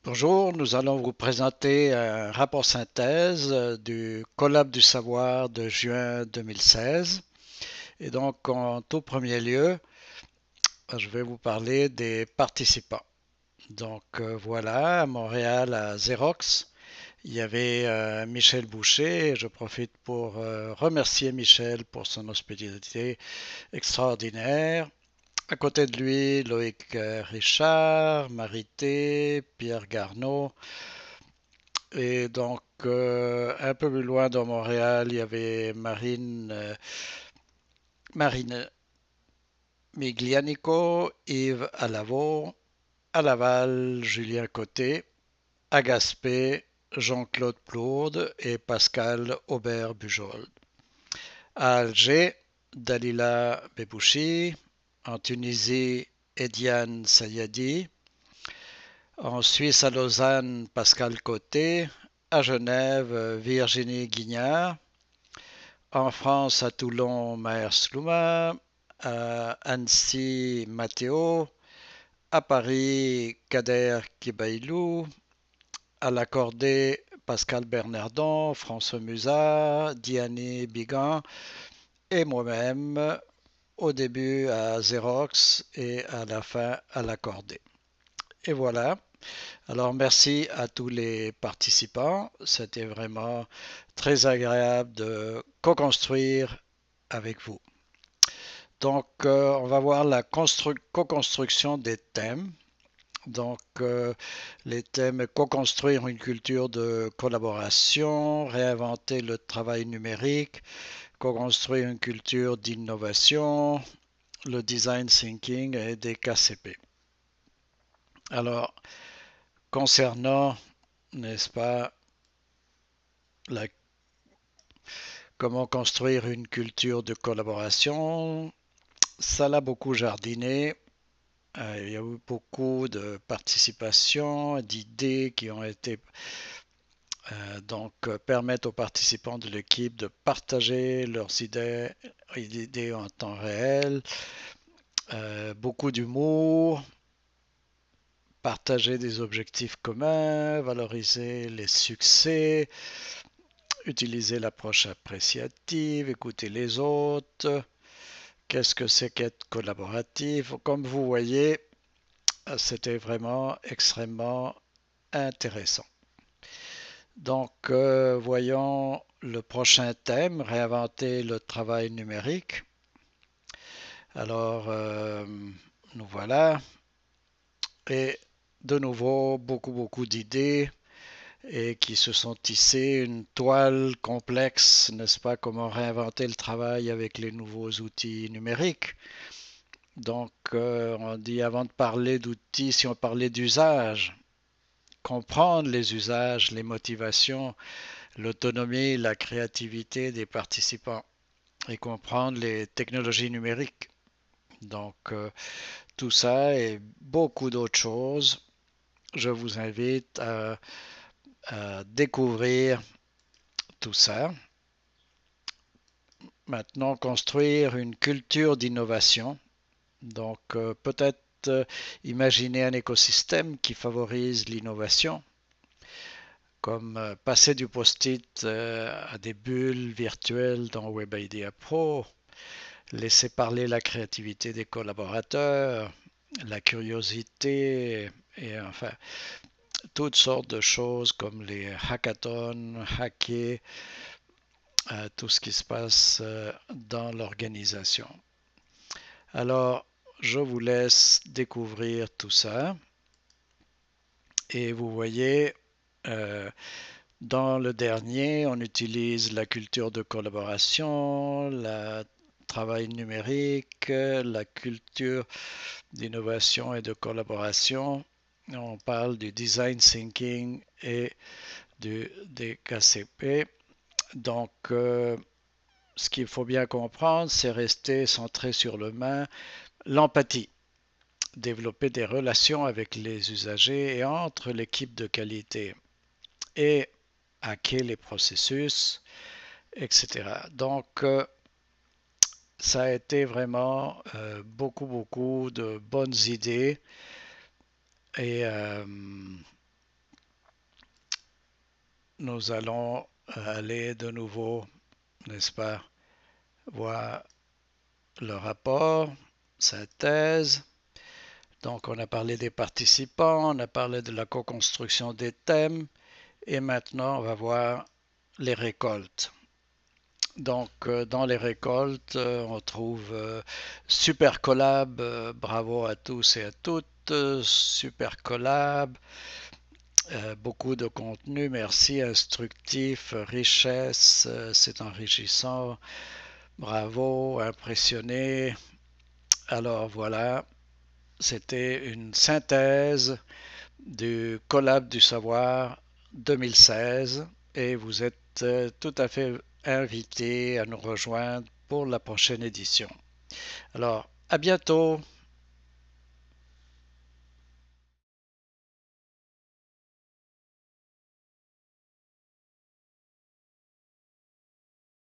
Bonjour, nous allons vous présenter un rapport synthèse du Collab du savoir de juin 2016. Et donc, en tout premier lieu, je vais vous parler des participants. Donc, voilà, à Montréal, à Xerox, il y avait Michel Boucher. Je profite pour remercier Michel pour son hospitalité extraordinaire. À côté de lui, Loïc Richard, Marité, Pierre Garneau. Et donc, un peu plus loin dans Montréal, il y avait Marine Miglianico, Yves Alavo, à Laval, Julien Côté, à Gaspé, Jean-Claude Plourde et Pascal Aubert-Bujold. À Alger, Dalila Bebouchi, en Tunisie, Ediane Sayadi, en Suisse à Lausanne, Pascal Côté, à Genève, Virginie Guignard, en France, à Toulon, Maher Slouma, à Annecy, Mathéo, à Paris, Kader Kibailou, à l'Accordé, Pascal Bernardon, François Musat, Diane Bigan et moi-même, au début à Xerox et à la fin à l'Accordé. Et voilà. Alors merci à tous les participants. C'était vraiment très agréable de co-construire avec vous. Donc, on va voir la co-construction des thèmes. Donc, les thèmes co-construire une culture de collaboration, réinventer le travail numérique, co-construire une culture d'innovation, le design thinking et des KCP. Alors, concernant, n'est-ce pas, la, comment construire une culture de collaboration, ça l'a beaucoup jardiné. Il y a eu beaucoup de participation, d'idées qui ont été permettent aux participants de l'équipe de partager leurs idées en temps réel, beaucoup d'humour, partager des objectifs communs, valoriser les succès, utiliser l'approche appréciative, écouter les autres. Qu'est-ce que c'est qu'être collaboratif? Comme vous voyez, c'était vraiment extrêmement intéressant. Donc, voyons le prochain thème, réinventer le travail numérique. Alors, nous voilà. Et de nouveau, beaucoup d'idées et qui se sont tissées, une toile complexe, n'est-ce pas, comment réinventer le travail avec les nouveaux outils numériques. Donc, on dit avant de parler d'outils, si on parlait d'usage, comprendre les usages, les motivations, l'autonomie, la créativité des participants et comprendre les technologies numériques. Donc, tout ça et beaucoup d'autres choses, je vous invite à découvrir tout ça. Maintenant, construire une culture d'innovation. Donc, peut-être imaginer un écosystème qui favorise l'innovation, comme passer du post-it à des bulles virtuelles dans WebIDEA Pro, laisser parler la créativité des collaborateurs, la curiosité et enfin toutes sortes de choses comme les hackathons, hacker, tout ce qui se passe dans l'organisation. Alors, je vous laisse découvrir tout ça et vous voyez, euh, dans le dernier, on utilise la culture de collaboration, le travail numérique, la culture d'innovation et de collaboration. On parle du design thinking et des KCP. Donc, ce qu'il faut bien comprendre, c'est rester centré sur l'humain, l'empathie, développer des relations avec les usagers et entre l'équipe de qualité et hacker les processus, etc. Donc, ça a été vraiment beaucoup de bonnes idées et nous allons aller de nouveau, n'est-ce pas, voir le rapport, synthèse. Donc, on a parlé des participants, on a parlé de la co-construction des thèmes, et maintenant, on va voir les récoltes. Donc, dans les récoltes, on trouve Super Collab, bravo à tous et à toutes, Super Collab, beaucoup de contenu, merci, instructif, richesse, c'est enrichissant, bravo, impressionné. Alors voilà, c'était une synthèse du Collab du Savoir 2016 et vous êtes tout à fait invité à nous rejoindre pour la prochaine édition. Alors, à bientôt!